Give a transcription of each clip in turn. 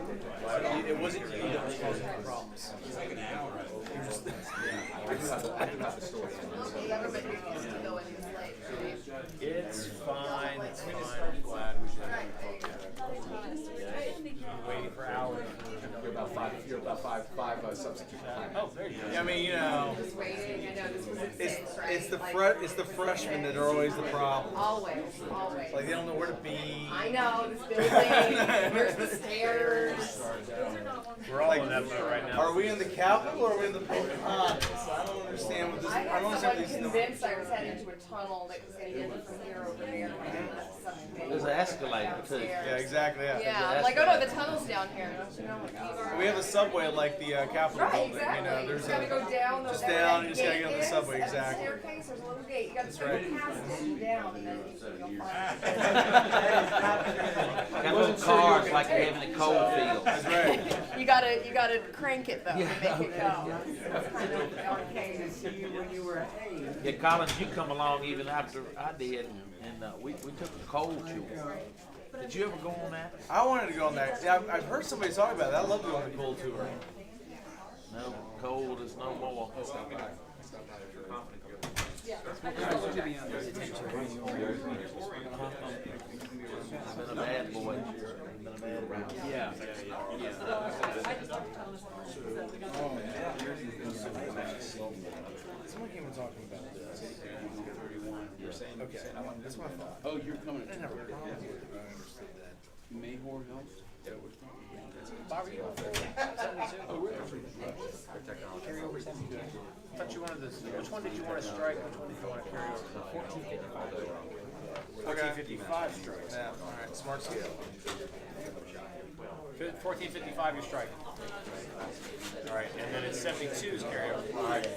It wasn't you that was causing the problems. It's fine. It's fine. I'm glad we did. Waiting for hours. You're about five substitute time. Oh, there you go. Yeah, I mean, it's the freshmen that are always the problem. Always. Like they don't know where to be. I know, this building, here's the stairs. We're all in that mode right now. Are we in the Capitol or are we in the Pocahontas? I don't understand what this. I I don't had understand someone these. convinced I was heading to a tunnel that was going to get me from here over there. There's an escalator too. Yeah, exactly. Yeah, I'm like, oh no, the tunnel's down here. We have a subway like the Capitol Right, building. exactly. You know, there's you gotta go down. just down. You just gotta get on the subway. Exactly. Staircase, there's a little gate. You gotta go past it and down, and then you can go find Got little cars like they have in the coal field. That's right. You gotta crank it though to make it go. It's kind of arcade. When you were Yeah, Collins, you come along even after I did, and we took a coal tour. Did you ever go on that? I wanted to go on that. Yeah, I've heard somebody talk about that. I love to go on the cold tour. No, cold is no more. I've been a bad boy. Yeah. Someone came and talking about this. Okay, that's what I thought. Oh, you're coming to I never understood that. Mayhor House? Which one did you want to strike? Which one did you want to carry over? 1455 strikes. Yeah, all right, smart scale. 1455 you're striking. All right, and then it's 72's carryover. All right.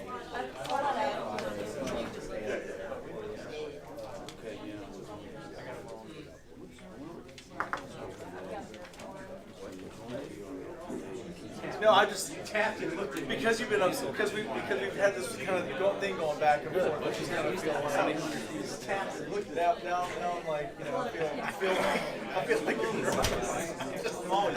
No, I just because you've been upset because we've had this kind of thing going back and forth, which is kind of feeling now I'm like, you know, I feel like you're I'm always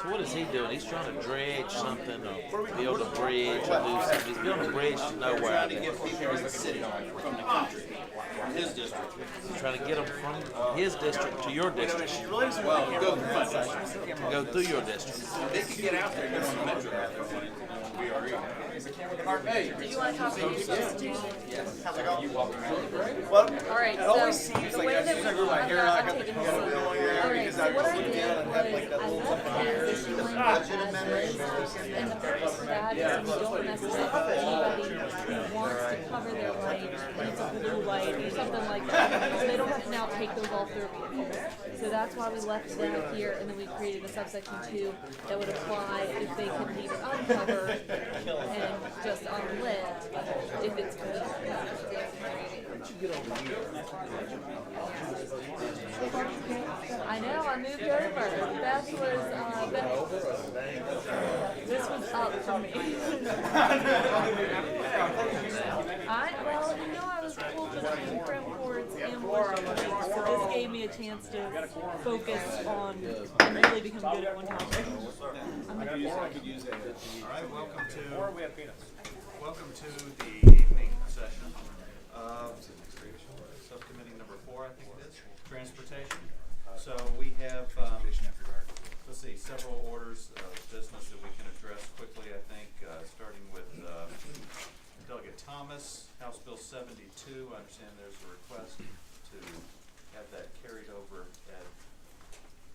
So what is he doing? He's trying to dredge something or build a bridge or do something. He's building a bridge to nowhere out To there. get people in the city from the country, from his district. He's trying to get them from his district to your district. She really doesn't Well, want to go on that side. She wants the camera Go on through this your side. district. They could get out there and get on the metro. Hey, Do you want to copy your substitution? Well, All right, it always so seems the like way I that just grew my hair out. I got the taking color going All there right, because so I what was I looking did down and had like that was I little left hair. this line and the purpose of that is you don't necessarily have anybody who wants to cover their light and it's a blue light or something like that. So they don't have to now take those off their vehicles. So that's why we left that here and then we created a subsection 2 that would apply if they can leave it uncovered and just unlit if it's good. I know, I moved over. Beth was, this was up for me. I was pulled between prem boards and worship, so this gave me a chance to focus on and really become good at one topic. All right, welcome to the evening session of Subcommittee number 4, I think it is, Transportation. So we have, let's see, several orders of business that we can address quickly, I think, starting with Delegate Thomas, House Bill 72. I understand there's a request to have that carried over at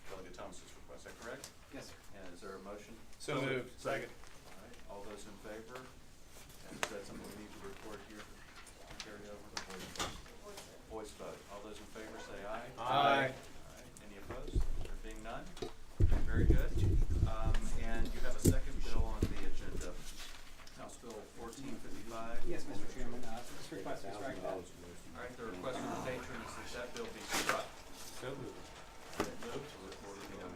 Delegate Thomas's request. Is that correct? Yes, sir. And is there a motion? So moved. Second. All right, all those in favor? And is that something we need to record here? Carry over? Voice vote. All those in favor say aye. Aye. All right, any opposed? There being none? Very good. And you have a second bill on the agenda, House Bill 1455. Yes, Mr. Chairman, this request is strike that. All right, the request from the patron is that that bill be struck. So moved.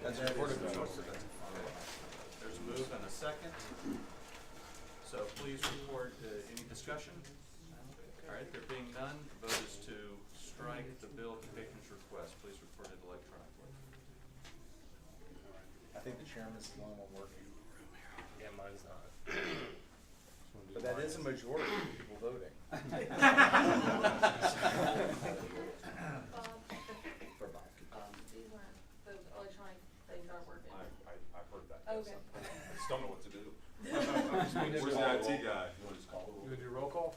That's recorded. There's a move and a second. So please report any discussion. All right, there being none, the vote is to strike chairman's the only one working. Yeah, mine's not. But that is a majority of people voting. Bob, For Bob. these aren't, the electronic things aren't working. I've heard that. Okay. I just don't know what to do. Where's the IT guy? You want to just call You wanna do roll call?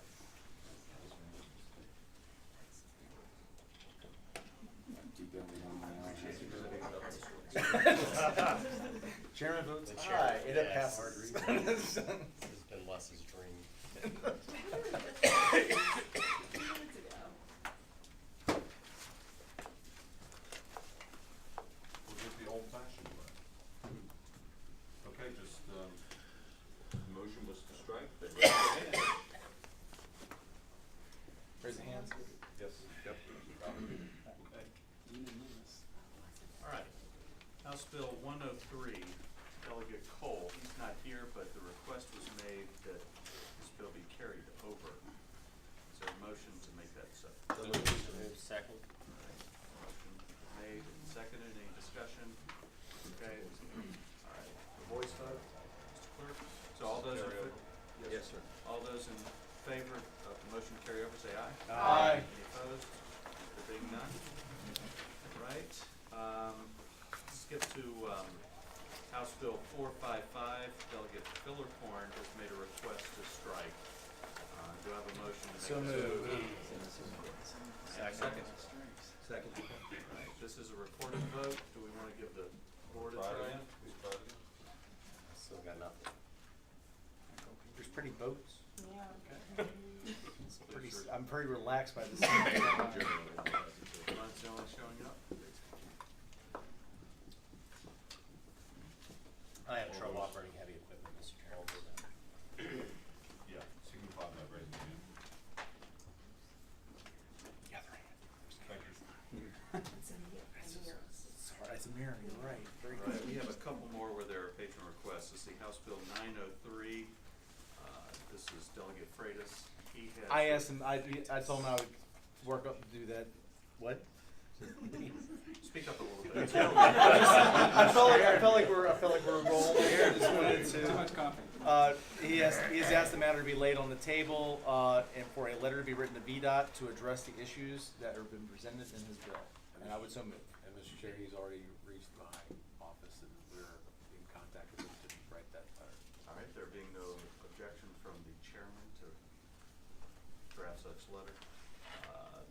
Chairman votes aye, it passes. This has been Les's dream. We'll get the old fashioned way. Okay, just, motion was to strike. Raise the hands. Yes, yep. Okay. All right. House Bill 103, Delegate Cole, he's not here, but the request was made that this bill be carried over. Is there a motion to make that so? Second. Motion made and seconded, any discussion? Okay, all right, the voice vote, Mr. Clerk? So all those in Yes, sir. all those in favor of the motion to carry over, say aye. Aye. Any opposed? There being none? Right, skip to, House Bill 455, Delegate Fillercorn has made a request to strike. Do I have a motion to make So this? moved. Second. Second. Right, this is a recorded vote, do we wanna give the board a Try it try? again. Please try it again. Still got nothing. There's pretty votes. Yeah. Pretty, I'm pretty relaxed by this. Mine's the only showing up? I have trouble operating heavy equipment, Mr. Chairman. Yeah, signify by raising your hand. Thank you. Sorry, it's a mirror, you're right. Very Right, good. we have a couple more where there are patron requests. Let's see, House Bill 903, this is Delegate Freitas. He has. I asked him, I told him I would work up to do that. What? Speak up a little bit. I felt like we're rolling here. Just wanted Too to. much coffee. He has asked the matter to be laid on the table, and for a letter to be written to VDOT to address the issues that have been presented in his bill. And I would so move. And Mr. Chair, he's already reached my office and we're in contact with him to write that letter. All right, there being no objection from the chairman to draft such letter.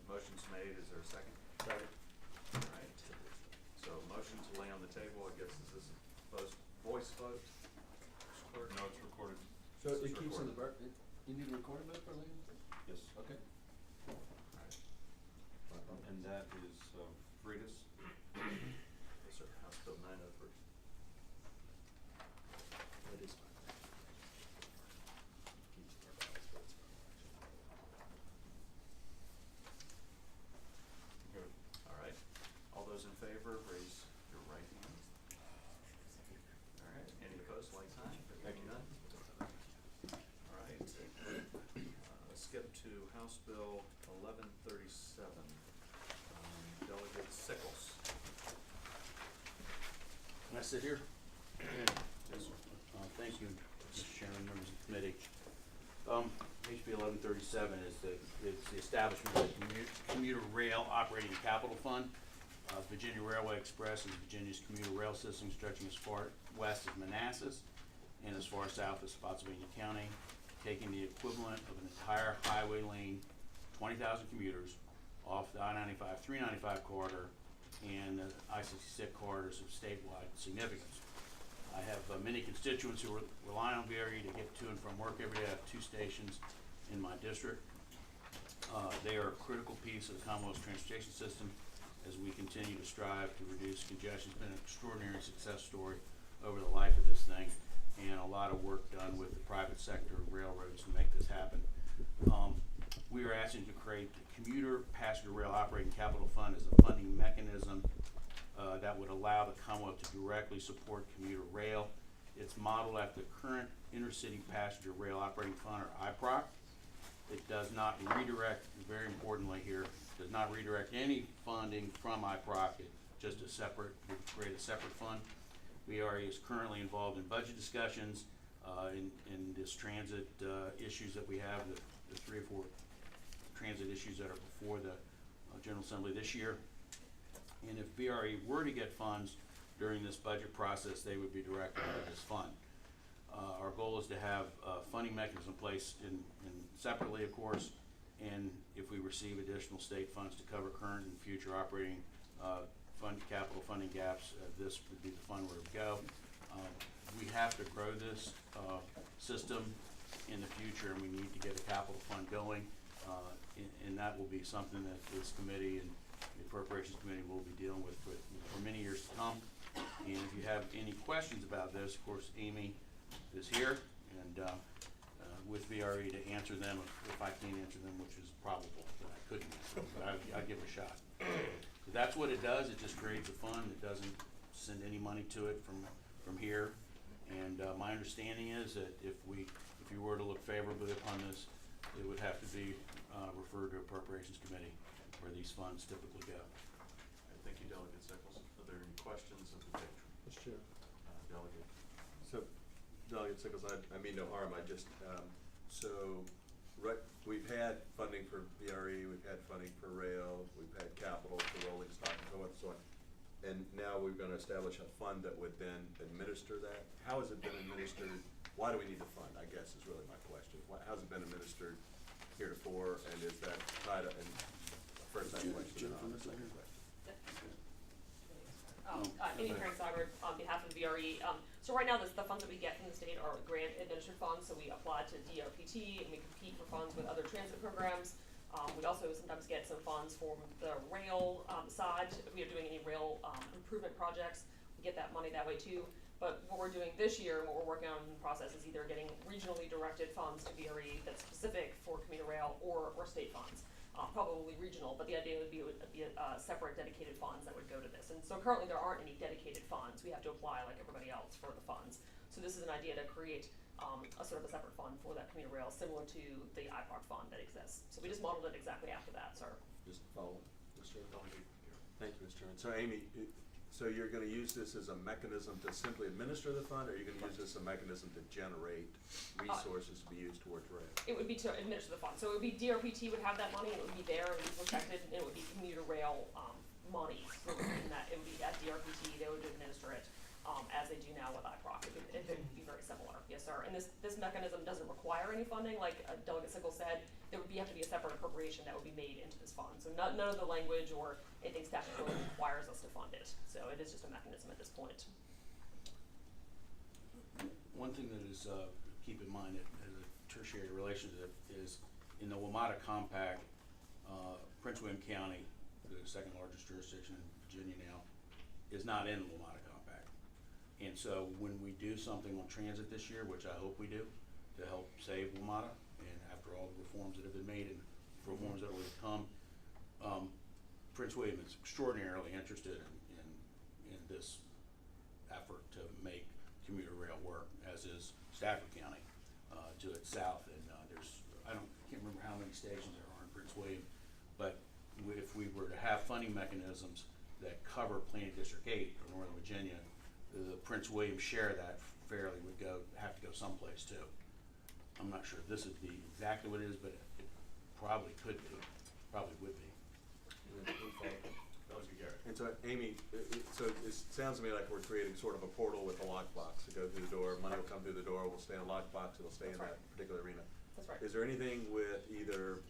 Motion's made, is there a second? Second. All right, so motion to lay on the table, I guess, is this voice vote? Mr. Clerk? No, it's recorded. So This is it keeps on the, recorded. you need a recording vote for Liam? Yes. Okay. All right. And that is, Freitas. Yes, sir, House Bill 903. That is Good. All right, all those in favor, raise your right hand. All right, any opposed, like sign? There being none? All right, skip to House Bill 1137, Delegate Sickles. Can I sit here? Yes, sir. Thank you, Mr. Chairman, members of the committee. HB 1137 is the establishment of the Commuter Rail Operating Capital Fund. Virginia Railway Express is Virginia's commuter rail system stretching as far west as Manassas and as far south as Spotsylvania County, taking the equivalent of an entire highway lane, 20,000 commuters, off the I-95, 395 corridor and the I-66 corridors of statewide significance. I have many constituents who rely on VRE to get to and from work every day. I have 2 stations in my district. They are a critical piece of the Commonwealth's transportation system as we continue to strive to reduce congestion. It's been an extraordinary success story over the life of this thing, and a lot of work done with the private sector railroads to make this happen. We are asking to create the Commuter Passenger Rail Operating Capital Fund as a funding mechanism that would allow the Commonwealth to directly support commuter rail. It's modeled after the current Intercity Passenger Rail Operating Fund, or IPROC. It does not redirect, very importantly here, does not redirect any funding from IPROC. It just would create a separate fund. VRE is currently involved in budget discussions, in this transit, issues that we have, the 3 or 4 transit issues that are before the General Assembly this year. And if VRE were to get funds during this budget process, they would be directed into this fund. Our goal is to have a funding mechanism in place in separately, of course, and if we receive additional state funds to cover current and future operating capital funding gaps, this would be the fund where it would go. We have to grow this system in the future, and we need to get a capital fund going, and that will be something that this committee and the Appropriations Committee will be dealing with for many years to come. And if you have any questions about this, of course, Amy is here, and with VRE to answer them if I can't answer them, which is probable that I couldn't answer them, but I'd give it a shot. So that's what it does. It just creates a fund. It doesn't send any money to it from here. And my understanding is that if you were to look favorably upon this, it would have to be referred to Appropriations Committee, where these funds typically go. Thank you, Delegate Sickles. Are there any questions of the patron? Mr. Chair. Delegate. So, Delegate Sickles, I mean no harm, I just, we've had funding for VRE, we've had funding for rail, we've had capital for rolling stock and so on and so on. And now we're gonna establish a fund that would then administer that. How has it been administered? Why do we need the fund, I guess, is really my question. How's it been administered heretofore, and is that tied up in, first that question, and then the second question. Amy Crank-Seibert on behalf of VRE. So right now, the funds that we get from the state are grant administered funds, so we apply to DRPT and we compete for funds with other transit programs. We also sometimes get some funds from the rail side. If we are doing any rail improvement projects, we get that money that way too. But what we're doing this year and what we're working on in the process is either getting regionally directed funds to VRE that's specific for commuter rail or state funds. Probably regional, but the idea would be separate dedicated funds that would go to this. And so currently there aren't any dedicated funds. We have to apply like everybody else for the funds. So this is an idea to create a sort of a separate fund for that commuter rail, similar to the IPROC fund that exists. So we just modeled it exactly after that, sir. Just follow, Mr. Chairman. Thank you, Mr. Chairman. So Amy, so you're gonna use this as a mechanism to simply administer the fund, or are you gonna use this as a mechanism to generate resources to be used towards rail? It would be to administer the fund. So it would be DRPT would have that money, and it would be there and be protected, and it would be commuter rail money. So it would be at DRPT, they would administer it as they do now with IPROC. It would be very similar, yes, sir. And this mechanism doesn't require any funding, like Delegate Sickles said. There would have to be a separate appropriation that would be made into this fund. So none of the language or anything statutorily requires us to fund it. So it is just a mechanism at this point. One thing that is, keep in mind as a tertiary relationship is in the WMATA compact, Prince William County, the second largest jurisdiction in Virginia now, is not in the WMATA compact. And so when we do something on transit this year, which I hope we do, to help save WMATA, and after all the reforms that have been made and reforms that will come, Prince William is extraordinarily interested in this effort to make commuter rail work, as is Stafford County to its south. And I can't remember how many stations there are in Prince William, but if we were to have funding mechanisms that cover Planning District 8 or Northern Virginia, the Prince William share of that fairly would have to go someplace too. I'm not sure if this would be exactly what it is, but it probably could be, probably would be. And so, Amy, so it sounds to me like we're creating sort of a portal with a lockbox to go through the door. Money will come through the door, we'll stay in a lockbox, it'll stay in that particular arena. That's right. Is there anything with either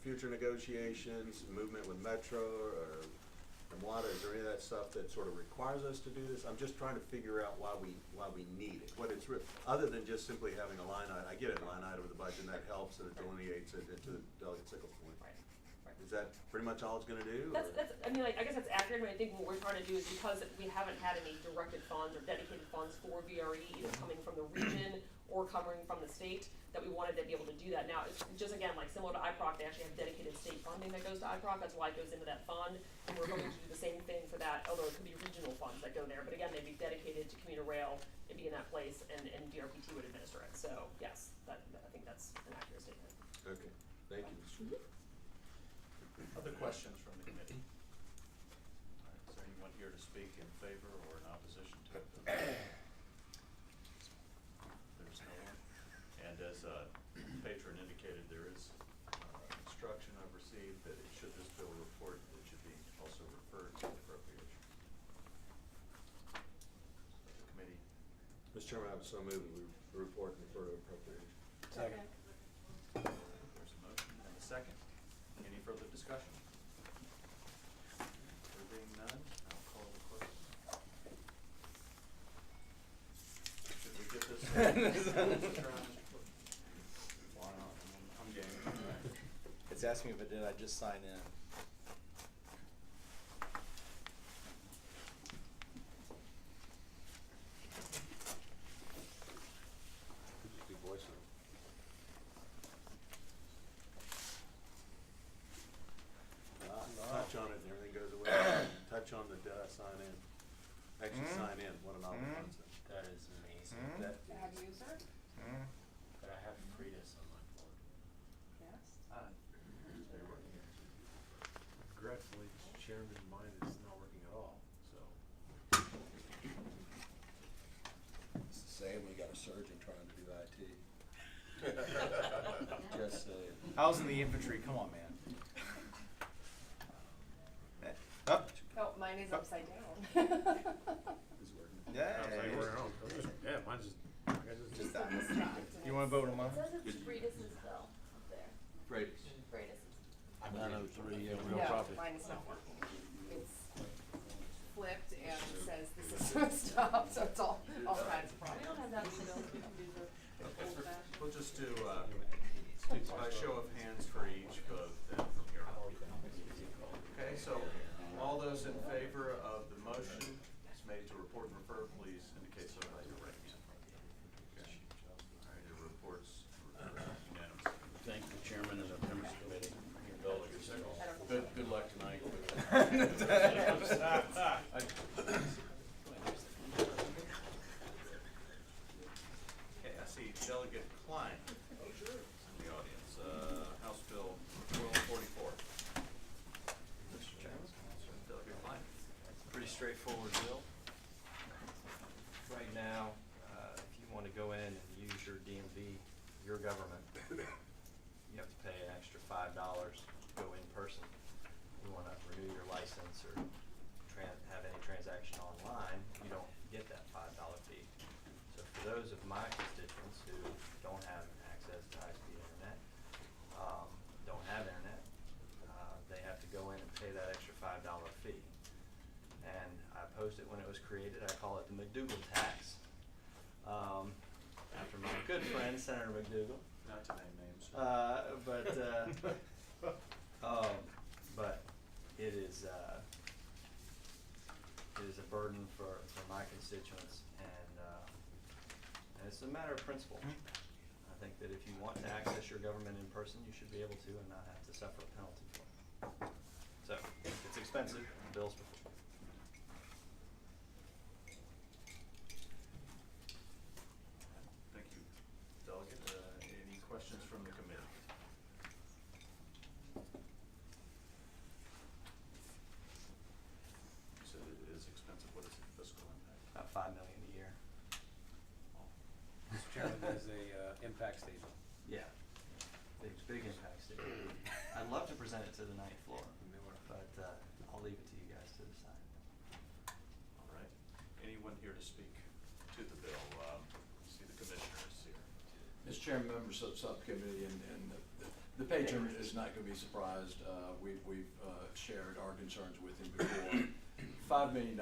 future negotiations, movement with Metro or WMATA, is there any of that stuff that sort of requires us to do this? I'm just trying to figure out why we need it. What it's other than just simply having a line item. I get it, a line item of the budget, and that helps and it delineates it into the Delegate Sickles point. Right. Is that pretty much all it's gonna do? I guess that's accurate, but I think what we're trying to do is because we haven't had any directed funds or dedicated funds for VRE, either coming from the region or coming from the state, that we wanted to be able to do that. Now, it's just again, like similar to IPROC, they actually have dedicated state funding that goes to IPROC, that's why it goes into that fund, and we're going to do the same thing for that, although it could be regional funds that go there, but again, they'd be dedicated to commuter rail, it'd be in that place, and DRPT would administer it. So, yes, I think that's an accurate statement. Okay, thank you, Mr. Chairman. Other questions from the committee? All right, is there anyone here to speak in favor or in opposition to it? instruction I've received that it should this bill report, it should be also referred to appropriation. The committee. Mr. Chairman, I would so move we report and refer to appropriation. Second. There's a motion and a second. Any further discussion? There being none, I'll call the question. Should we get this? Why not? I'm game. It's asking me if I did, I just sign in. Just do voice note. Touch on it and everything goes away. Touch on the sign in. Actually sign in, what an odd concept. That is amazing. That is, but I have Freitas on my board. Regretfully, Mr. Chairman, mine is not working at all, so. It's the same, we got a surgeon trying to do IT. Just saying. I was in the infantry, come on, man. Up. Oh, mine is upside down. Yeah. Yeah, mine's just, I just. Just that. You wanna vote on mine? It says it's Freitas's bill up there. Great. Freitas's. 903, yeah, real No, property. mine is not working. It's flipped and it says this is messed up, so it's all kinds of We problems. don't have that bill, we can do the old fashioned. We'll just do, by show of hands for each vote then from here on. Okay, so all those in favor of the motion is made to report and refer, please indicate so by your right hand. Okay. All right, your reports unanimous. Thank you, Chairman, and the members of the committee. Bill, good luck tonight. Okay, I see Delegate Klein in the audience, House Bill 1244. Mr. Chairman. Delegate Klein. Pretty straightforward bill. Right now, if you want to go in and use your DMV, your government, you have to pay an extra $5 to go in person. You want to renew your license or have any transaction online, you don't get that $5 fee. So for those of my constituents who don't have access to high-speed internet, don't have internet, they have to go in and pay that extra $5 fee. And I opposed it when it was created. I call it the McDougal tax, after my good friend Senator McDougal. Not to name names. But it is a burden for my constituents, and it's a matter of principle. I think that if you want to access your government in person, you should be able to and not have to suffer a penalty for it. So it's expensive. The bill's before. Thank you, Delegate. Any questions from the committee? You said it is expensive. What is the fiscal impact? About $5 million a year. Mr. Chairman, there's a, impact statement. Yeah, big impact statement. I'd love to present it to the ninth floor, but I'll leave it to you guys to decide. All right. Anyone here to speak to the bill? See the commissioners here. Mr. Chairman, members of the subcommittee, and the patron is not going to be surprised. We've shared our concerns with him before. $5 million,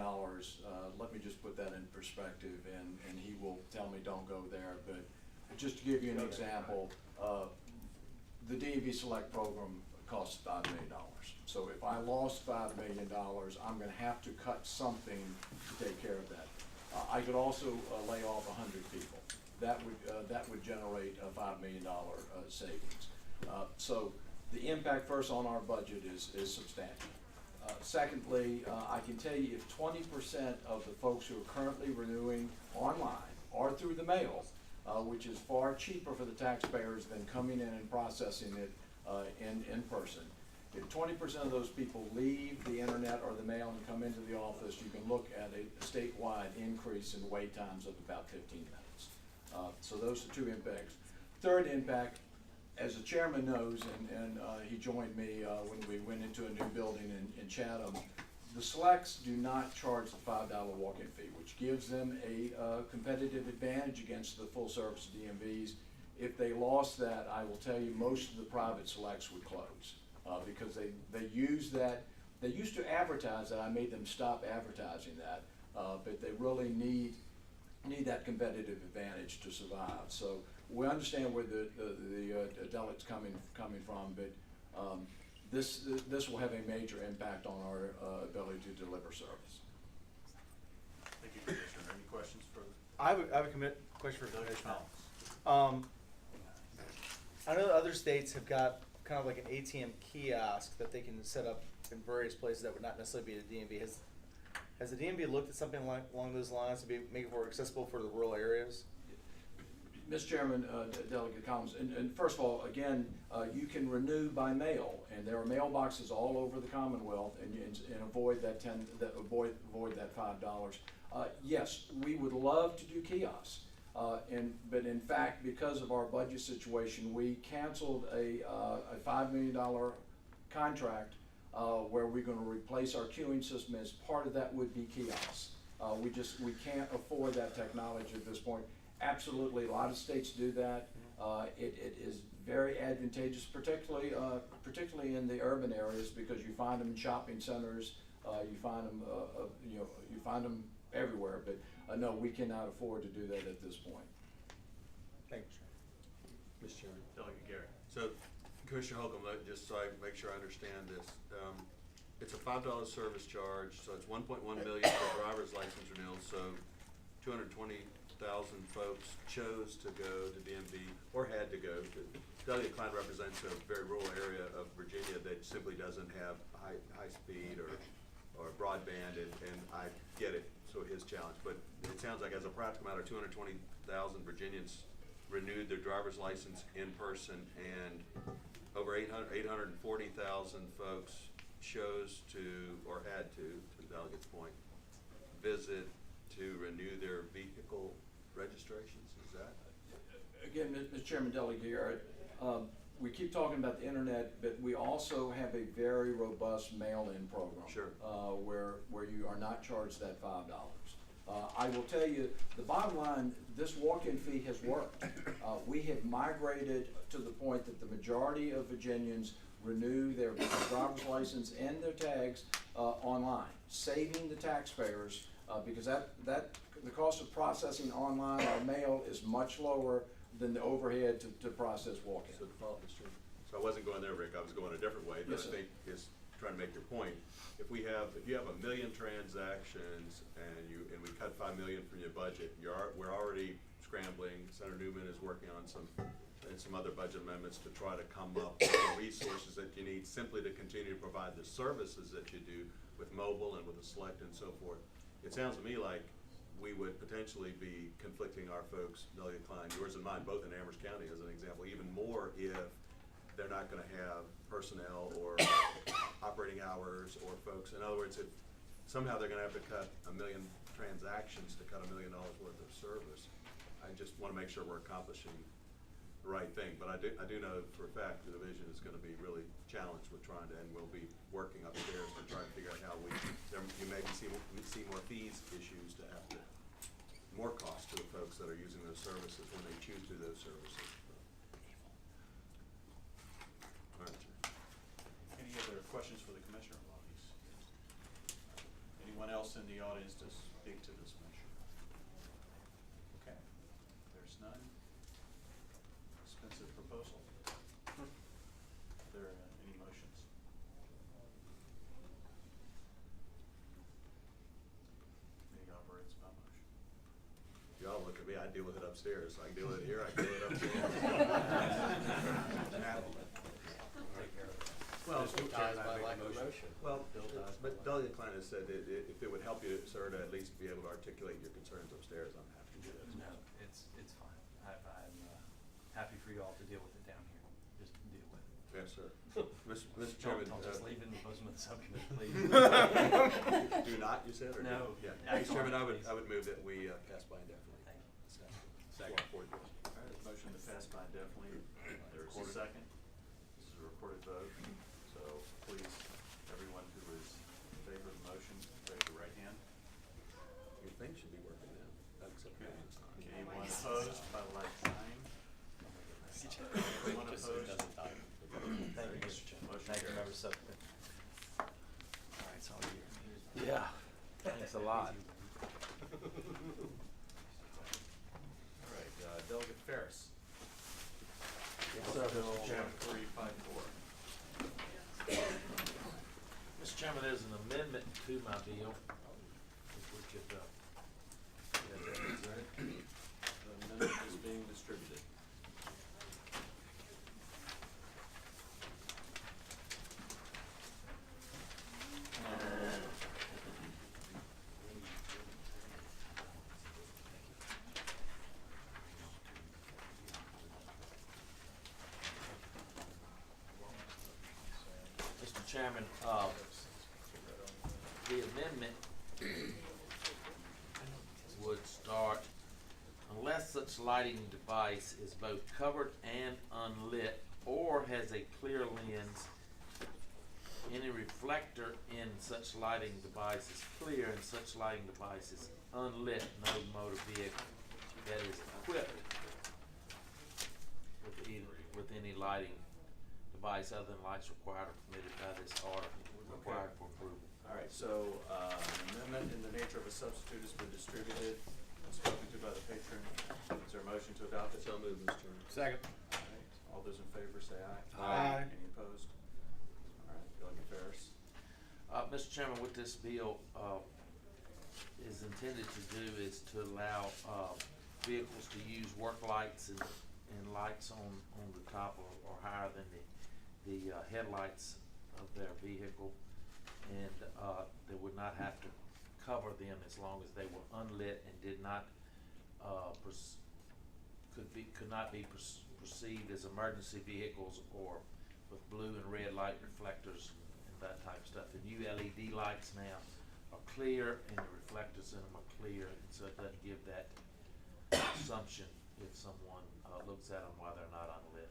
let me just put that in perspective, and he will tell me don't go there, but just to give you an example, the DMV Select program costs $5 million. So if I lost $5 million, I'm going to have to cut something to take care of that. I could also lay off 100 people. That would generate a $5 million savings. So the impact first on our budget is substantial. Secondly, I can tell you if 20% of the folks who are currently renewing online or through the mail, which is far cheaper for the taxpayers than coming in and processing it in person. If 20% of those people leave the internet or the mail and come into the office, you can look at a statewide increase in wait times of about 15 minutes. So those are two impacts. Third impact, as the chairman knows, and he joined me when we went into a new building in Chatham, the selects do not charge the $5 walk-in fee, which gives them a competitive advantage against the full-service DMVs. If they lost that, I will tell you, most of the private selects would close, because they use that. They used to advertise that. I made them stop advertising that, but they really need that competitive advantage to survive. So we understand where the delegate's coming from, but this will have a major impact on our ability to deliver service. Thank you, Commissioner. Any questions for? I have a question for Commissioner Collins. I know that other states have got kind of like an ATM kiosk that they can set up in various places that would not necessarily be the DMV. Has the DMV looked at something along those lines to make it more accessible for the rural areas? Mr. Chairman, Delegate Collins, and first of all, again, you can renew by mail, and there are mailboxes all over the Commonwealth, and avoid that avoid that $5. Yes, we would love to do kiosks, but in fact, because of our budget situation, we canceled a $5 million contract where we're going to replace our queuing system. As part of that would be kiosks. We can't afford that technology at this point. Absolutely, a lot of states do that. It is very advantageous, particularly in the urban areas, because you find them in shopping centers, you find them, you find them everywhere. But no, we cannot afford to do that at this point. Thank you. Mr. Chairman. Delegate Gary. So, Commissioner Holcomb, just so I make sure I understand this, it's a $5 service charge, so it's 1.1 million for driver's license renewal, so 220,000 folks chose to go to DMV or had to go to. Delegate Klein represents a very rural area of Virginia that simply doesn't have high speed or broadband, and I get it, so his challenge. But it sounds like, as a practical matter, 220,000 Virginians renewed their driver's license in person, and over 840,000 folks chose to, or had to the delegate's point, visit to renew their vehicle registrations. Is that? Again, Mr. Chairman, Delegate Garrett, we keep talking about the internet, but we also have a very robust mail-in program. Sure. Where you are not charged that $5. I will tell you, the bottom line, this walk-in fee has worked. We have migrated to the point that the majority of Virginians renew their driver's license and their tags online, saving the taxpayers, because the cost of processing online or mail is much lower than the overhead to process walk-in. So the follow-up, Mr. Chairman. So I wasn't going there, Rick. I was going a different way, but Yes, I think is trying to make your point. If you have 1 million transactions and we cut 5 million from your budget, we're already scrambling. Senator Newman is working on some other budget amendments to try to come up with the resources that you need simply to continue to provide the services that you do with mobile and with the select and so forth. It sounds to me like we would potentially be conflicting our folks, Delegate Klein, yours and mine, both in Amherst County as an example, even more if they're not going to have personnel or operating hours or folks. In other words, if somehow they're going to have to cut 1 million transactions to cut $1 million worth of service, I just want to make sure we're accomplishing the right thing. But I do know for a fact the division is going to be really challenged with trying to, and we'll be working upstairs to try to figure out how you maybe see more fees issues to have to, more cost to the folks that are using those services when they choose to do those services. All right, sir. Any other questions for the Commissioner while he's? Anyone else in the audience to speak to this measure? Okay, there's none. Expensive proposal. Are there any motions? Meeting operates by motion. Y'all look at me, I deal with it upstairs. I can deal with it here, I can deal with it upstairs. Well, but Delegate Klein has said that if it would help you, sir, to at least be able to articulate your concerns upstairs, I'm happy to do that. No, it's fine. I'm happy for you all to deal with it down here. Just deal with it. Yes, sir. Mr. Chairman. Don't just leave it in the bosom of the subcommittee, please. Do not, you said, or? No. Yeah. That's Mr. Chairman, fine, I would move that we pass by indefinitely. Thank you. Second. All right, motion to pass by indefinitely. There's a second. thing should be working now, except for it's not. Okay, one opposed by like sign. One opposed. Thank you, Mr. Chairman. Motion Thank you, carries. members of the subcommittee. All right, it's all you. Yeah, thanks a lot. All right, Delegate Ferris. Yes, sir, Bill Mr. Chairman. 1354. Mr. Chairman, there's an amendment to my bill. If we could, get that. Right. The amendment is being distributed. Mr. Chairman, the amendment would start, unless such lighting device is both covered and unlit, or has a clear lens, any reflector in such lighting device is clear and such lighting device is unlit, no motor vehicle that is equipped with any lighting device other than lights required or permitted by this order required for approval. All right, so, an amendment in the nature of a substitute has been distributed and spoken to by the patron. Is there a motion to adopt it? So moved, Mr. Chairman. Second. All right, all those in favor say aye. Aye. Any opposed? All right, Delegate Ferris. Mr. Chairman, what this bill, is intended to do is to allow, vehicles to use work lights and lights on the top or higher than the headlights of their vehicle. And, they would not have to cover them as long as they were unlit and did not, could not be perceived as emergency vehicles or with blue and red light reflectors and that type of stuff. The new LED lights now are clear and the reflectors in them are clear, and so it doesn't give that assumption if someone looks at them while they're not unlit.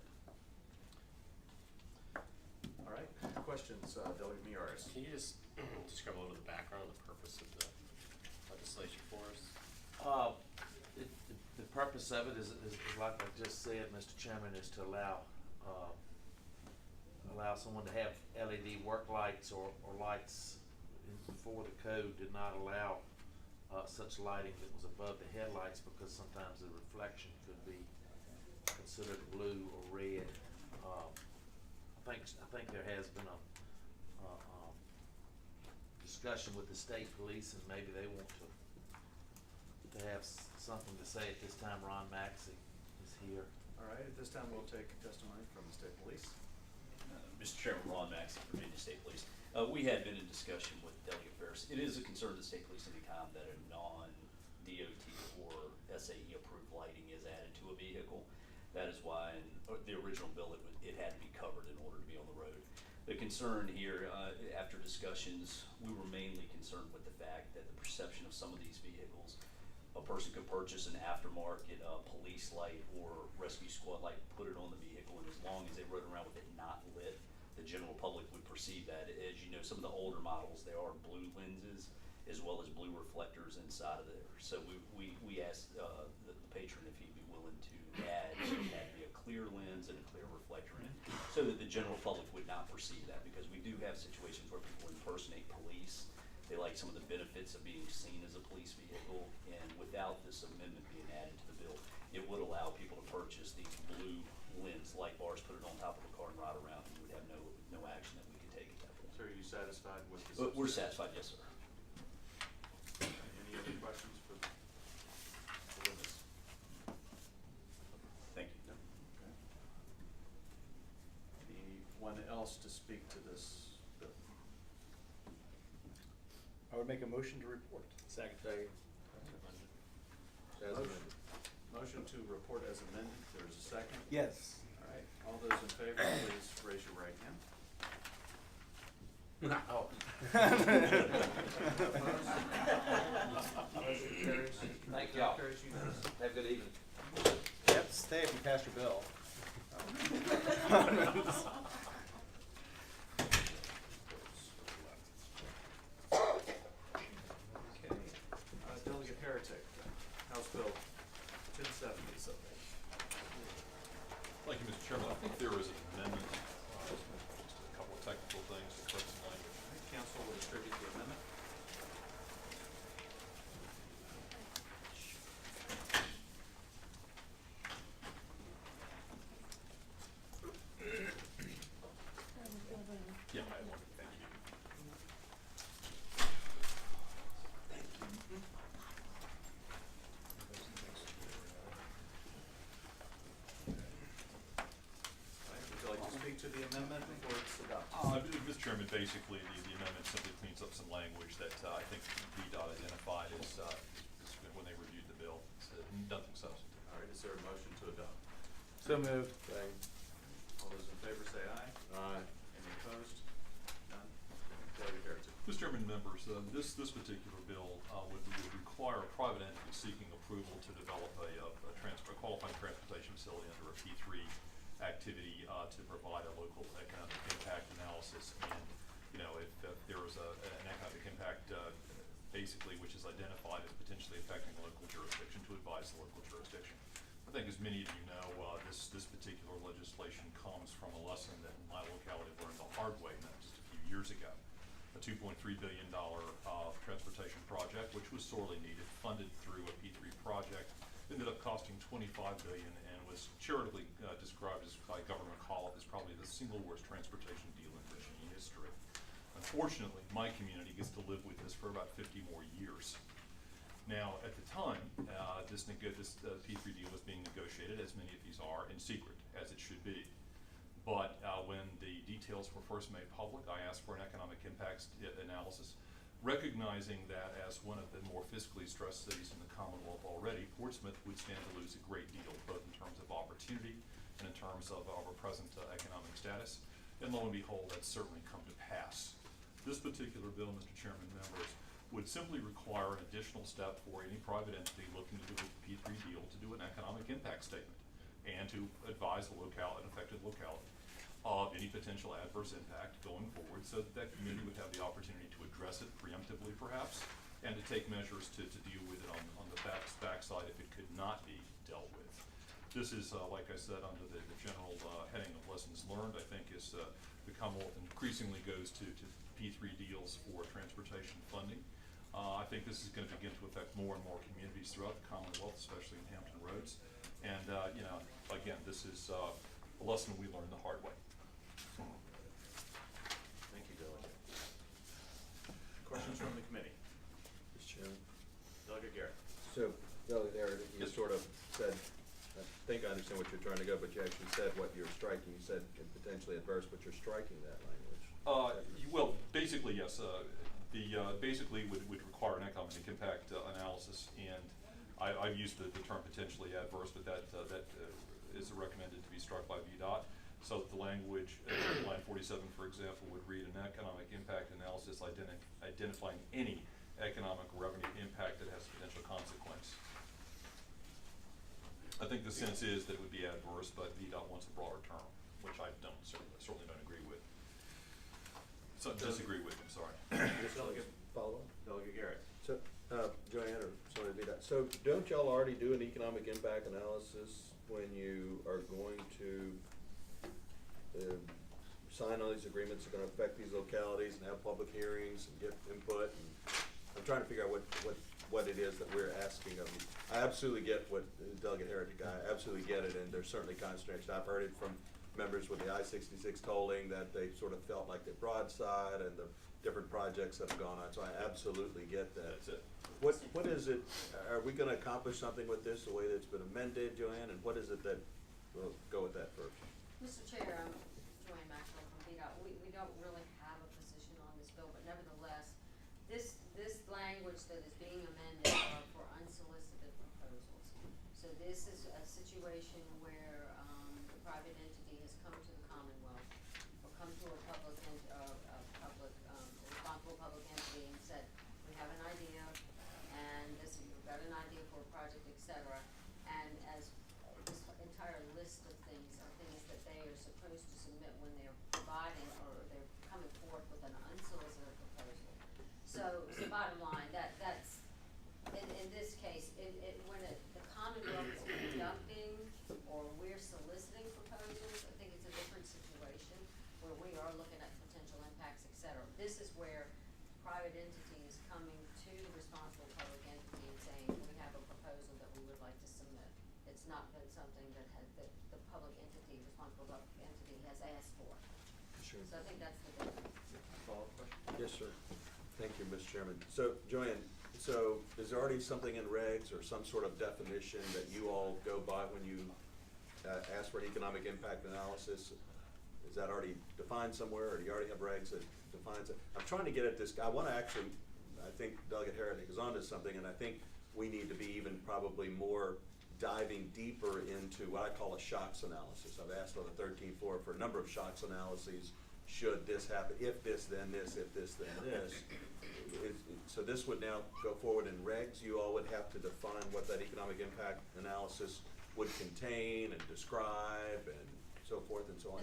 All right, questions, Delegate Miaris? Can you just describe a little of the background, the purpose of the legislation for us? The purpose of it is like I just said, Mr. Chairman, is to allow someone to have LED work lights or lights before the code did not allow such lighting that was above the headlights, because sometimes the reflection could be considered blue or red. I think there has been a discussion with the state police, and maybe they want to have something to say at this time. Ron Maxey is here. All right, at this time, we'll take testimony from the state police. Mr. Chairman, Ron Maxey, Virginia State Police. We had been in discussion with Delegate Ferris. It is a concern of the state police anytime that a non-DOT or SAE approved lighting is added to a vehicle. That is why in the original bill it had to be covered in order to be on the road. The concern here, after discussions, we were mainly concerned with the fact that the perception of some of these vehicles, a person could purchase an aftermarket police light or rescue squad light, put it on the vehicle, and as long as they rode around with it not lit, the general public would perceive that. As you know, some of the older models, there are blue lenses as well as blue reflectors inside of there. So we asked the patron if he'd be willing to add, so it had to be a clear lens and a clear reflector in it, so that the general public would not perceive that, because we do have situations where people impersonate police. They like some of the benefits of being seen as a police vehicle, and without this amendment being added to the bill, it would allow people to purchase these blue lens light bars, put it on top of a car and ride around, and we would have no action that we could take at that point. So are you satisfied with the? We're satisfied, yes, sir. Any other questions for the witness? Thank you. No? Okay. Anyone else to speak to this bill? I would make a motion to report. Second. As amended. Motion to report as amended, there's a second? Yes. All right, all those in favor, please raise your right hand. Oh. Motion carries. Thank y'all. Carries unanimously. Have a good evening. You have to stay if you pass your bill. Okay, Delegate Harris. the amendment before it's adopted? Mr. Chairman, basically, the amendment simply cleans up some language that I think VDOT identified as when they reviewed the bill. It's nothing substantive. All right, is there a motion to adopt? So moved. All those in favor say aye. Aye. Any opposed? None? Delegate Garrett. Mr. Chairman, members, this particular bill would require a private entity seeking approval to develop a qualified transportation facility under a P3 activity to provide a local economic impact analysis. And, you know, if there is an economic impact basically which is identified as potentially affecting a local jurisdiction, to advise the local jurisdiction. I think as many of you know, this particular legislation comes from a lesson that my locality learned the hard way just a few years ago. A $2.3 billion transportation project, which was sorely needed, funded through a P3 project, ended up costing $25 billion and was charitably described as by Governor McAuliffe as probably the single worst transportation deal in Virginia history. Unfortunately, my community gets to live with this for about 50 more years. Now, at the time, this P3 deal was being negotiated, as many of these are, in secret, as it should be. But when the details were first made public, I asked for an economic impacts analysis, recognizing that as one of the more fiscally stressed cities in the Commonwealth already, Portsmouth would stand to lose a great deal, both in terms of opportunity and in terms of our present economic status. And lo and behold, that's certainly come to pass. This particular bill, Mr. Chairman, members, would simply require an additional step for any private entity looking to do a P3 deal to do an economic impact statement and to advise an affected locality of any potential adverse impact going forward, so that community would have the opportunity to address it preemptively perhaps, and to take measures to deal with it on the backside if it could not be dealt with. This is, like I said, under the general heading of lessons learned. I think as the Commonwealth increasingly goes to P3 deals for transportation funding, I think this is going to begin to affect more and more communities throughout the Commonwealth, especially in Hampton Roads. And, you know, again, this is a lesson we learned the hard way. Thank you, Delegate. Questions from the committee? Mr. Chairman. Delegate Garrett. So, Delegate Garrett, you Yes. sort of said, I think I understand what you're trying to go, but you actually said what you're striking. You said potentially adverse, but you're striking that language. Well, basically, yes. Basically would require an economic impact analysis, and I've used the term potentially adverse, but that is recommended to be struck by VDOT. So that the language, line 47, for example, would read an economic impact analysis identifying any economic revenue impact that has potential consequence. I think the sense is that it would be adverse, but VDOT wants a broader term, which I certainly don't agree with. So disagree with, I'm sorry. Delegate, follow up? Delegate Garrett. So, Joanne, or somebody to be that. So, don't y'all already do an economic impact analysis when you are going to sign all these agreements that are going to affect these localities and have public hearings and get input? And I'm trying to figure out what it is that we're asking of you. I absolutely get what Delegate Heritage, I absolutely get it, and there's certainly consternation. I've heard it from members with the I-66 tolling that they sort of felt like the broadside and the different projects that have gone on, so I absolutely get that. That's it. What is it, are we gonna accomplish something with this, the way that it's been amended, Joanne, and what is it that, we'll go with that first. Mr. Chair, I'm Joanne Maxwell from VDOT. We don't really have a position on this bill, but nevertheless, this language that is being amended are for unsolicited proposals. So this is a situation where, the private entity has come to the Commonwealth, or come to a responsible public entity and said, we have an idea, and we've got an idea for a project, et cetera. And as this entire list of things are things that they are supposed to submit when they're providing, or they're coming forth with an unsolicited proposal. So bottom line, that's, in this case, when the Commonwealth is conducting, or we're soliciting proposals, I think it's a different situation, where we are looking at potential impacts, et cetera. This is where private entity is coming to the responsible public entity and saying, we have a proposal that we would like to submit. It's not been something that the public entity, responsible public entity has asked for. Sure. So I think that's the difference. Follow-up question? Yes, sir. Thank you, Mr. Chairman. So, Joanne, is there already something in regs or some sort of definition that you all go by when you ask for an economic impact analysis? is that already defined somewhere, or do you already have regs that defines it? I'm trying to get at this, I wanna actually, I think Delegate Herrick is onto something, and I think we need to be even probably more diving deeper into what I call a shocks analysis. I've asked on the 13th floor for a number of shocks analyses. Should this happen, if this, then this, if this, then this. So this would now go forward in regs. You all would have to define what that economic impact analysis would contain and describe and so forth and so on.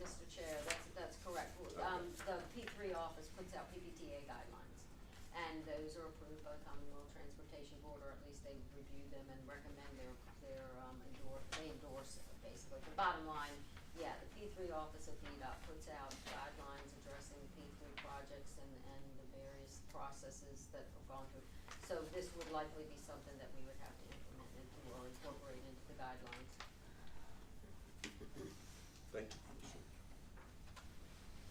Mr. Chair, that's correct. The P3 office puts out PPTA guidelines, and those are approved by the Commonwealth Transportation Board, or at least they review them and recommend they endorse it, basically. The bottom line, yeah, the P3 office of PDOT puts out guidelines addressing the P3 projects and the various processes that have gone through. So this would likely be something that we would have to implement into or incorporate into the guidelines. Thank you.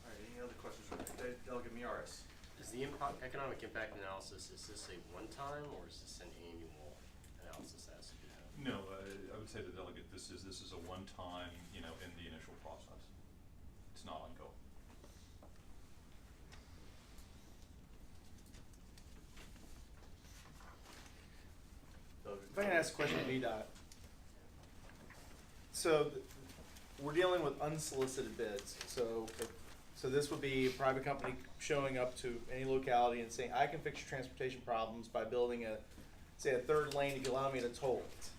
All right, any other questions from Delegate Miaris? Is the economic impact analysis, is this a one-time or is this an annual analysis that has to be done? No, I would say the delegate, this is a one-time, in the initial process. It's not ongoing. If I can ask a question of VDOT. So we're dealing with unsolicited bids. So this would be a private company showing up to any locality and saying, I can fix your transportation problems by building say a third lane if you allow me to toll it.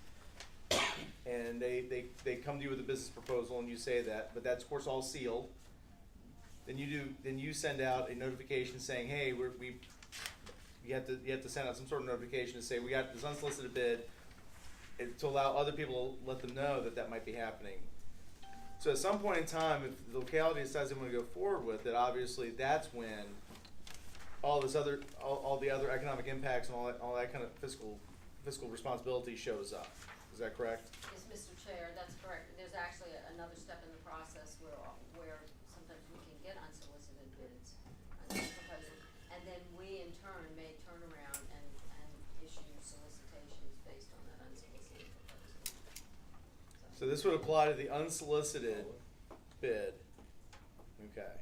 And they come to you with a business proposal and you say that, but that's of course all sealed. Then you send out a notification saying, hey, you have to send out some sort of notification to say we got this unsolicited bid, to allow other people to let them know that might be happening. So at some point in time, if the locality decides they want to go forward with it, obviously that's when all the other economic impacts and all that kind of fiscal responsibility shows up. Is that correct? Yes, Mr. Chair, that's correct. There's actually another step in the process where sometimes we can get unsolicited bids on this proposal, and then we in turn may turn around and issue solicitations based on that unsolicited proposal. So this would apply to the unsolicited bid. Okay.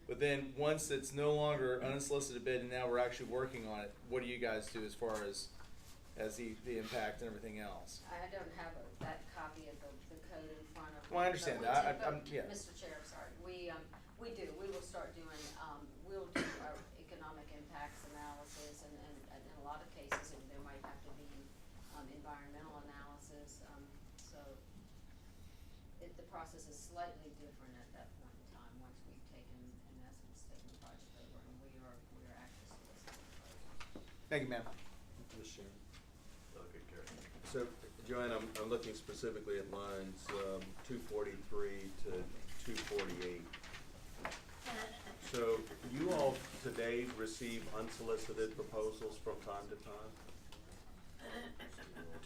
But then once it's no longer an unsolicited bid and now we're actually working on it, what do you guys do as far as the impact and everything else? I don't have that copy of the code in front of me. Well, I understand but that. Yeah. Mr. Chair, sorry. We will start doing, we'll do our economic impacts analysis and in a lot of cases there might have to be environmental analysis. So the process is slightly different at that point in time once we've taken the project over and we are actually soliciting proposals. Thank you, ma'am. Ms. Sharon. So, Joanne, I'm looking specifically at lines 243 to 248. So, you all today receive unsolicited proposals from time to time?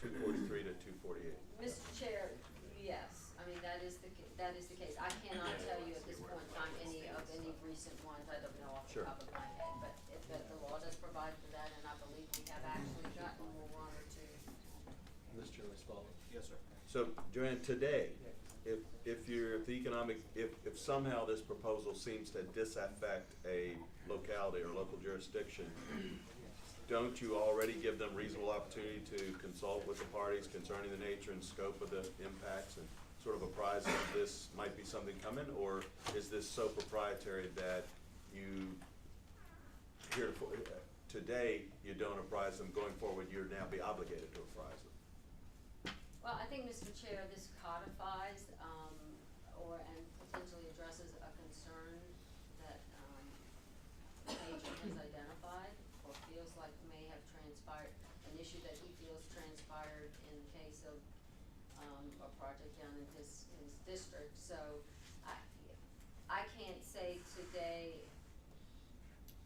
243 to 248. Mr. Chair, yes. I mean, that is the case. I cannot tell you at this point in time any recent ones. I don't know off the Sure. top of my head, but the law does provide for that, and I believe we have actually gotten one or two. Mr. Chairman, follow. Yes, sir. So, Joanne, today, if somehow this proposal seems to disaffect a locality or local jurisdiction, don't you already give them reasonable opportunity to consult with the parties concerning the nature and scope of the impacts and sort of apprise them this might be something coming, or is this so proprietary that you today you don't apprise them, going forward you'd now be obligated to apprise them? Well, I think, Mr. Chair, this codifies and potentially addresses a concern that the agent has identified or feels like may have transpired, an issue that he feels transpired in the case of a project down in his district. So I can't say today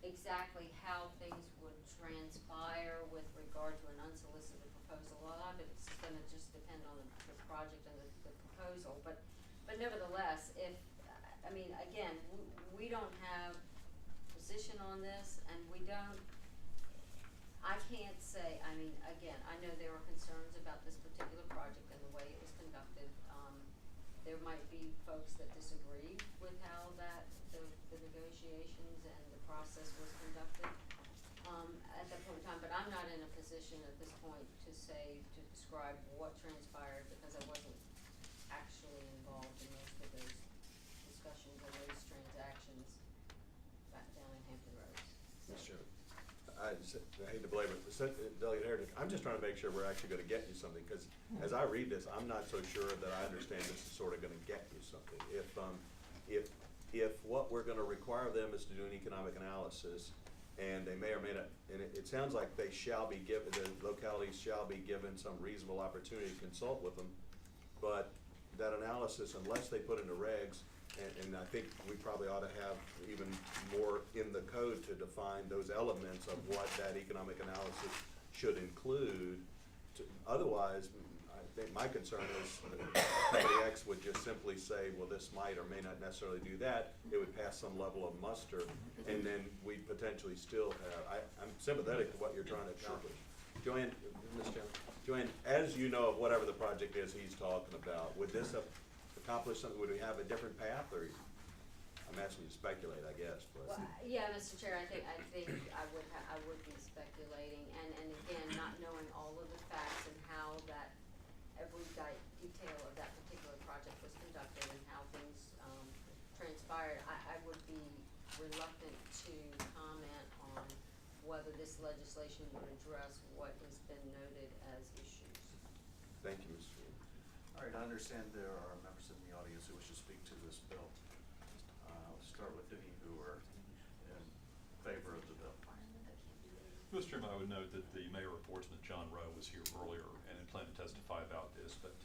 exactly how things would transpire with regard to an unsolicited proposal. A lot of it's gonna just depend on the project and the proposal, but nevertheless, again, we don't have position on this, and I can't say, again, I know there are concerns about this particular project and the way it was conducted, there might be folks that disagree with how the negotiations and the process was conducted, at that point in time, but I'm not in a position at this point to describe what transpired, because I wasn't actually involved in most of those discussions or those transactions back down in Hampton Roads. So- Sure. I hate to belabor it, but Delegate Heritage, I'm just trying to make sure we're actually gonna get you something, because as I read this, I'm not so sure that I understand this is sort of gonna get you something. If what we're gonna require them is to do an economic analysis, and they may or may not, and it sounds like they shall be given, the localities shall be given some reasonable opportunity to consult with them, but that analysis, unless they put into regs, and I think we probably ought to have even more in the code to define those elements of what that economic analysis should include. Otherwise, I think my concern is that Company X would just simply say, well, this might or may not necessarily do that. It would pass some level of muster, and then we'd potentially still have, I'm sympathetic to what you're trying to accomplish. Joanne, Ms. Chairman, Joanne, as you know of whatever the project is he's talking about, would this have accomplish something? Would we have a different path, or I'm asking you to speculate, I guess, but. Well, yeah, Mr. Chair, I think I would be speculating, and again, not knowing all of the facts and how that every detail of that particular project was conducted and how things transpired, I would be reluctant to comment on whether this legislation would address what has been noted as issues. Thank you, Mr. Chairman. All right, I understand there are members in the audience who wish to speak to this bill. I'll start with any who are in favor of the bill. Mr. Chairman, I would note that the mayor of Portsmouth, John Rowe, was here earlier and had planned to testify about this, but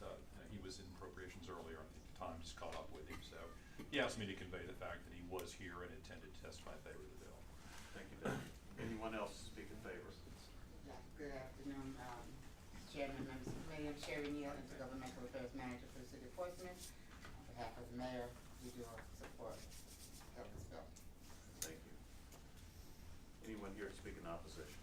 he was in appropriations earlier, and I think the time just caught up with him, so he asked me to convey the fact that he was here and intended to testify in favor of the bill. Thank you, Ben. Anyone else speak in favor? Good afternoon, Chairman, members of the committee. I'm Sherry Neal, Intergovernmental Affairs Manager for the City of Portsmouth. On behalf of the mayor, we do support this bill. Thank you. Anyone here to speak in opposition?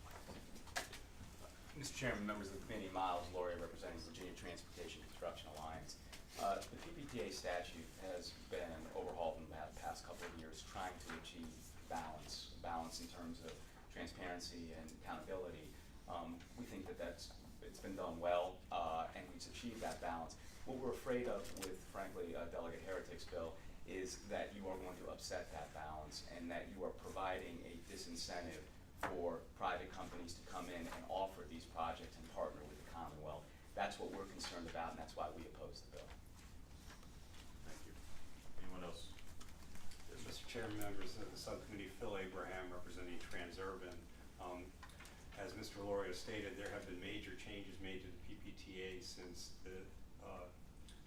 Mr. Chairman, members of the committee, Miles Laurie representing Virginia Transportation Construction Alliance. The PPTA statute has been overhauled in the past couple of years trying to achieve balance in terms of transparency and accountability. We think that it's been done well, and we've achieved that balance. What we're afraid of with, frankly, Delegate Heretic's bill is that you are going to upset that balance and that you are providing a disincentive for private companies to come in and offer these projects and partner with the Commonwealth. That's what we're concerned about, and that's why we oppose the bill. Thank you. Anyone else? Yes, Mr. Chairman, members of the subcommittee, Phil Abraham representing Transurban. As Mr. Lorio stated, there have been major changes made to the PPTA since the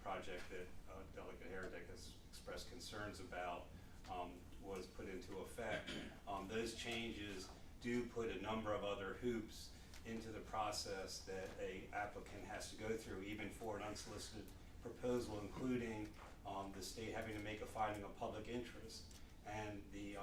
project that Delegate Heretic has expressed concerns about was put into effect. Those changes do put a number of other hoops into the process that a applicant has to go through, even for an unsolicited proposal, including the state having to make a finding of public interest. And the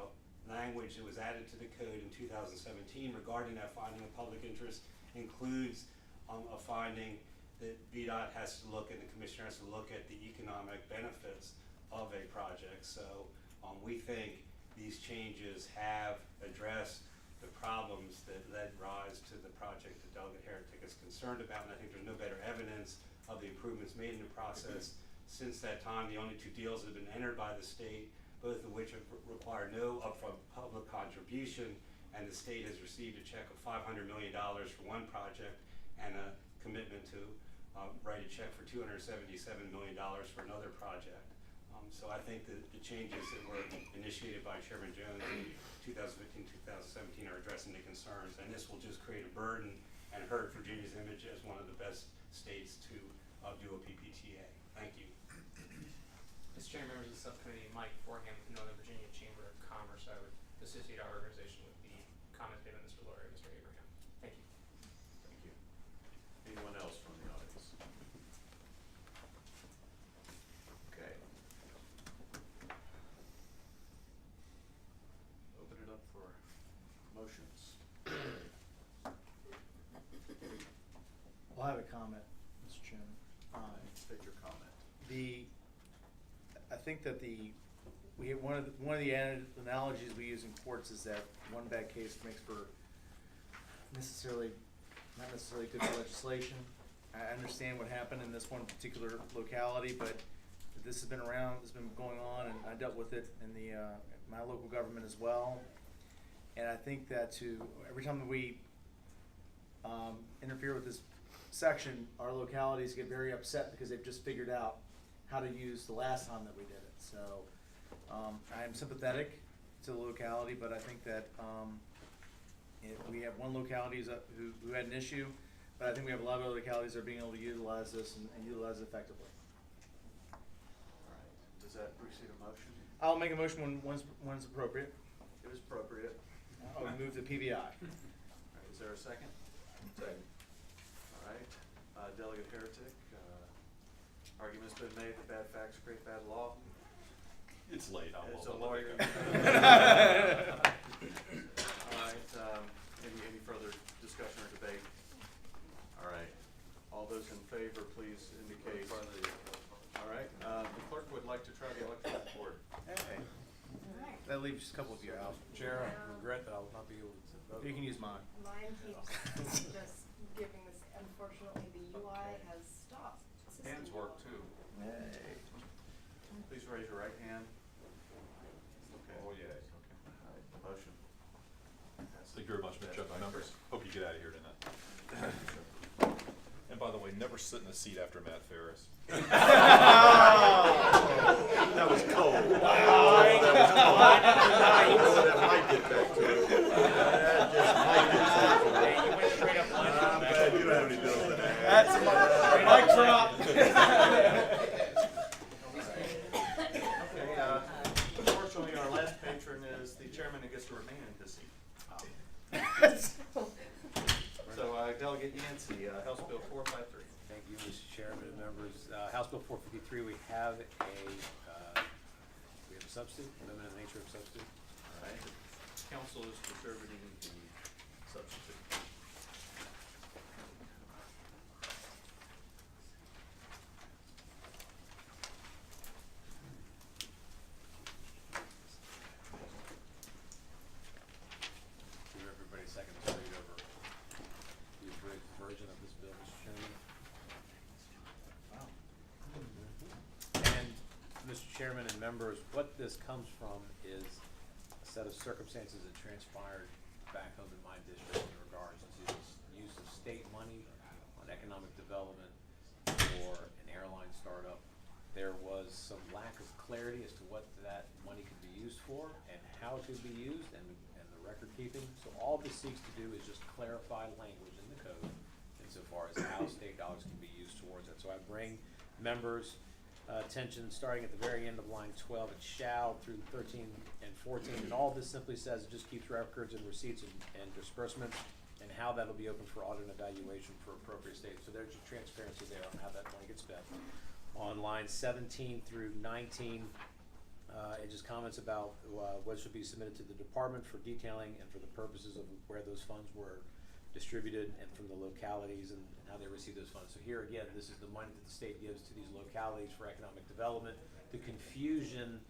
language that was added to the code in 2017 regarding that finding of public interest includes a finding that VDOT has to look, and the commissioner has to look at the economic benefits of a project. So we think these changes have addressed the problems that led rise to the project that Delegate Heretic is concerned about, and I think there's no better evidence of the improvements made in the process. Since that time, the only two deals that have been entered by the state, both of which have required no upfront public contribution, and the state has received a check of $500 million for one project and a commitment to write a check for $277 million for another project. So I think that the changes that were initiated by Chairman Jones in 2015-2017 are addressing the concerns, and this will just create a burden and hurt Virginia's image as one of the best states to do a PPTA. Thank you. Mr. Chairman, members of the subcommittee, Mike Foreham with the Northern Virginia Chamber of Commerce. I would associate our organization with the comments made by Mr. Laurie and Mr. Abraham. Thank you. Thank you. Anyone else from the audience? Okay. Open it up for motions. Well, I have a comment, Mr. Chairman. State your comment. The think that one of the analogies we use in courts is that one bad case makes for not necessarily good legislation. I understand what happened in this one particular locality, but this has been around, it's been going on, and I dealt with it in my local government as well. And I think that every time that we interfere with this section, our localities get very upset because they've just figured out how to use the last time that we did it. So I am sympathetic to the locality, but I think that we have one locality who had an issue, but I think we have a lot of other localities that are being able to utilize this and utilize it effectively. All right, does that receive a motion? I'll make a motion when it's appropriate. It was appropriate. I'll move to PBI. All right, is there a second? Second. All right, Delegate Heretic, argument's been made that bad facts create bad law. It's late, As a I'll lawyer. let All right, any further discussion or debate? All right, all those in favor, please indicate. All right, the clerk would like to try the electoral board. Hey, that leaves a couple of you out. Chair, I regret that I will not be able to vote. You can use mine. Mine keeps just giving this, unfortunately, the UI has stopped. Hands work too. Hey. Please raise your right hand. Okay. Oh, yeah. Okay. All right, the motion. Thank you very much, Mr. Chairman. Members, hope you get out of here tonight. And by the way, never sit in a seat after Matt Ferris. That was cold. That might get back to it. That just might get back to it. You went straight up line. I'm glad you don't have any bills in there. That's mic drop. Okay, unfortunately, our last patron is the chairman who gets to remain in his seat. So, Delegate Yancey, House Bill 453. Thank you, Mr. Chairman and members. House Bill 453, we have a substitute, limited nature of substitute. All right, council is distributing the substitute. Give everybody a second to read over the abridged version of this bill, Mr. Chairman. And, Mr. Chairman and members, what this comes from is a set of circumstances that transpired back home in my district in regards to the use of state money on economic development for an airline startup. There was some lack of clarity as to what that money could be used for and how it could be used and the record keeping. So all this seeks to do is just clarify language in the code insofar as how state dollars can be used towards it. So I bring members' attention starting at the very end of line 12, it shall through 13 and 14, and all this simply says it just keeps records and receipts and disbursements and how that'll be open for audit and evaluation for appropriate states. So there's your transparency there on how that money gets spent. On lines 17 through 19, it just comments about what should be submitted to the department for detailing and for the purposes of where those funds were distributed and from the localities and how they receive those funds. So here again, this is the money that the state gives to these localities for economic development. The confusion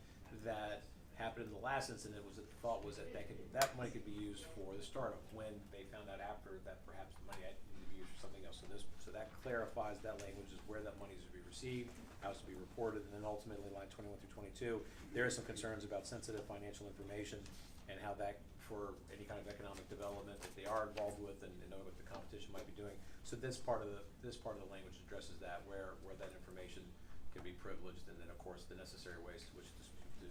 that happened in the last incident was that the thought was that that money could be used for the startup when they found out after that perhaps the money had to be used for something else. So that clarifies that language is where that money is to be received, how it's to be reported, and then ultimately line 21 through 22, there are some concerns about sensitive financial information and how that for any kind of economic development that they are involved with and know what the competition might be doing. So this part of the language addresses that where that information can be privileged, and then of course the necessary ways to which to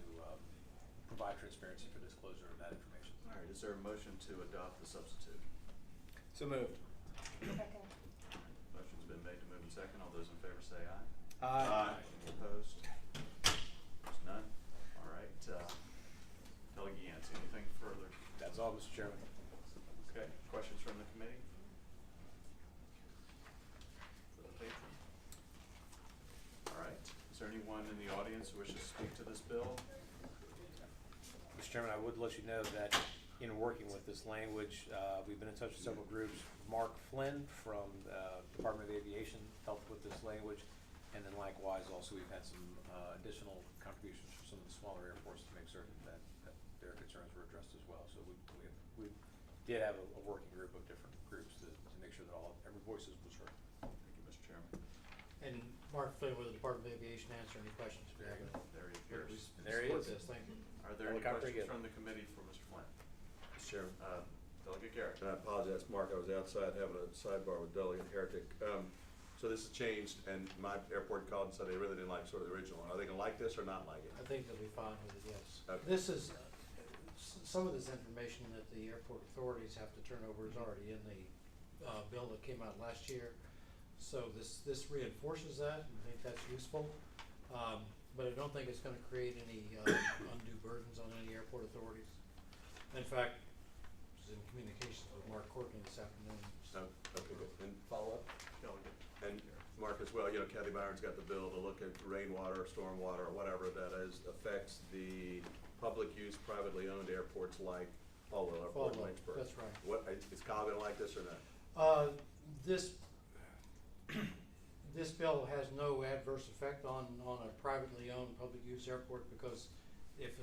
provide transparency for disclosure of that information. All right, is there a motion to adopt the substitute? So moved. Second. Motion's been made to move in second. All those in favor say aye. Aye. Any opposed? There's none. All right, Delegate Yancey, anything further? That's all, Mr. Chairman. Okay, questions from the committee? For the patron? All right, is there anyone in the audience who wishes to speak to this bill? Mr. Chairman, I would let you know that in working with this language, we've been in touch with several groups. Mark Flynn from the Department of Aviation helped with this language. And then likewise, also, we've had some additional contributions from some of the smaller airports to make certain that their concerns were addressed as well. So we did have a working group of different groups to make sure that every voice was heard. Thank you, Mr. Chairman. And Mark Flynn with the Department of Aviation, answer any questions if you have any. There he But appears. we There he support is. this, thank you. Are there any Helicopter questions again. from the committee for Mr. Flynn? Mr. Chairman. Delegate Garrett. I apologize, Mark, I was outside having a sidebar with Delegate Heretic. So this has changed, and my airport called and said they really didn't like sort of the original. Are they gonna like this or not like it? I think they'll be fine with it, yes. Okay. This is, some of this information that the airport authorities have to turn over is already in the, bill that came out last year. So this reinforces that, and I think that's useful. But I don't think it's gonna create any, undue burdens on any airport authorities. In fact, I was in communications with Mark Courtney this afternoon. Oh, okay, good. And Follow up? Delegate. And Mark as well, you know, Kathy Byron's got the bill to look at rainwater, stormwater, or whatever that is, affects the public use, privately owned airports like Falwell Airport in Falwell, Lynchburg. that's right. What, is Kyle gonna like this or not? This bill has no adverse effect on a privately owned public use airport, because if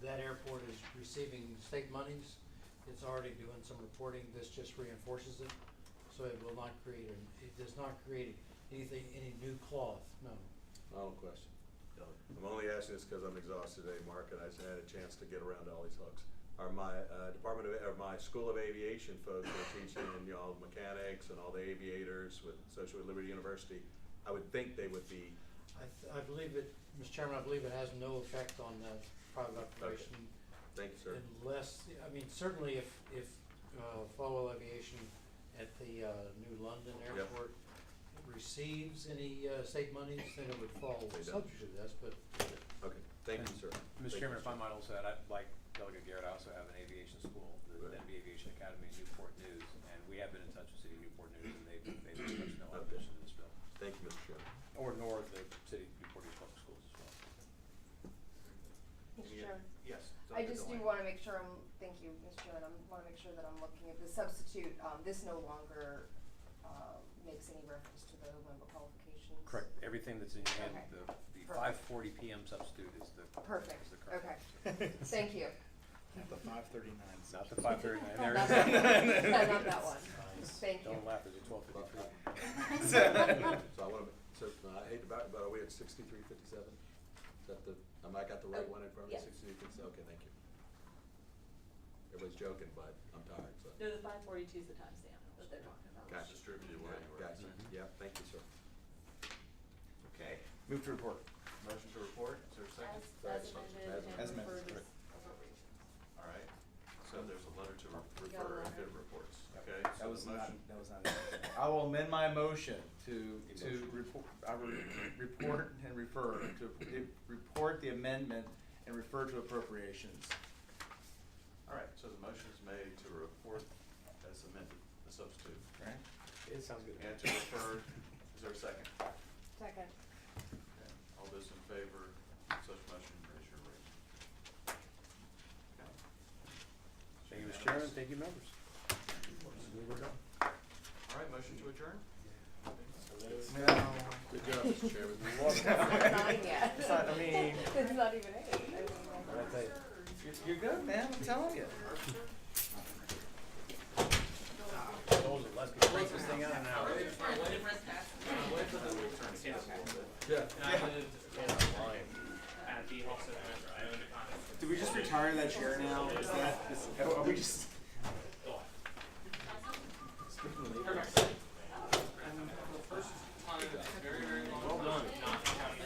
that airport is receiving state monies, it's already doing some reporting. This just reinforces it. So it will not create, it does not create any new cloth, no. Final question. I'm only asking this because I'm exhausted today, Mark, and I just had a chance to get around all these hooks. Are my my School of Aviation folks who are teaching, you know, mechanics and all the aviators associated with Liberty University, I would think they would be. I believe it, Mr. Chairman, I believe it has no effect on the private operation. Thank you, sir. Unless, I mean, certainly if Falwell Aviation at the new London Yep. airport receives any state monies, then it would fall They don't. subject to this, but Okay, thank you, sir. Mr. Thank Chairman, you, if I sir. might also add, like Delegate Garrett, I also have an aviation school, the Right. Denby Aviation Academy in Newport News, and we have been in touch with City of Newport News, and they've expressed no Okay. opposition to this bill. Thank you, Mr. Chairman. Or nor the City of Newport News Public Schools as well. Mr. Chairman. Yes. I just do wanna make sure thank you, Mr. Chairman, I wanna make sure that I'm looking at the substitute, this no longer, makes any reference to the member qualifications. Correct, everything that's in your hand, Okay. the Perfect. 5:40 PM substitute is the. Perfect, is the correct okay, thank you. Not the 539. Not the 539, there Not it that is. one. Yeah, not that one. Thank you. Don't laugh, there's a 1253. So I wanna, I hate to back, but are we at 6357? Is that I got the right one in front of me, yes. 6357? Okay, thank you. Everybody's joking, but I'm tired, so. No, the 542 is the timestamp that they're talking about. Gotcha. Distributed where you were. Gotcha, yeah, thank you, sir. Okay. Move to report. Motion to report, is there a second? As amended As and amended, referred right. as appropriations. All right, so there's a letter to We got a refer and letter. bid reports, okay? That So was the not, motion. that was not. I will amend my motion to report, report and refer, to report the amendment and refer to appropriations. All right, so the motion is made to report as amended, the substitute. Right? It sounds good. And to refer, is there a second? Second. Okay. All those in favor of such motion, raise your right. Okay. Thank you, Mr. Chairman, thank you, members. We're done. All right, motion to adjourn? No. Good job, Mr. Chairman. It's not 9 yet. It's not, I mean. It's not even 8. What I tell you? You're good, man, I'm telling you. Told you, let's close this thing out in an hour. Yeah. And I lived at the health center, I owned a condo. Do we just retire that chair now? Is that, are we just? Very, very long. Well done. Not the county.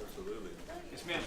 Absolutely. Yes, ma'am.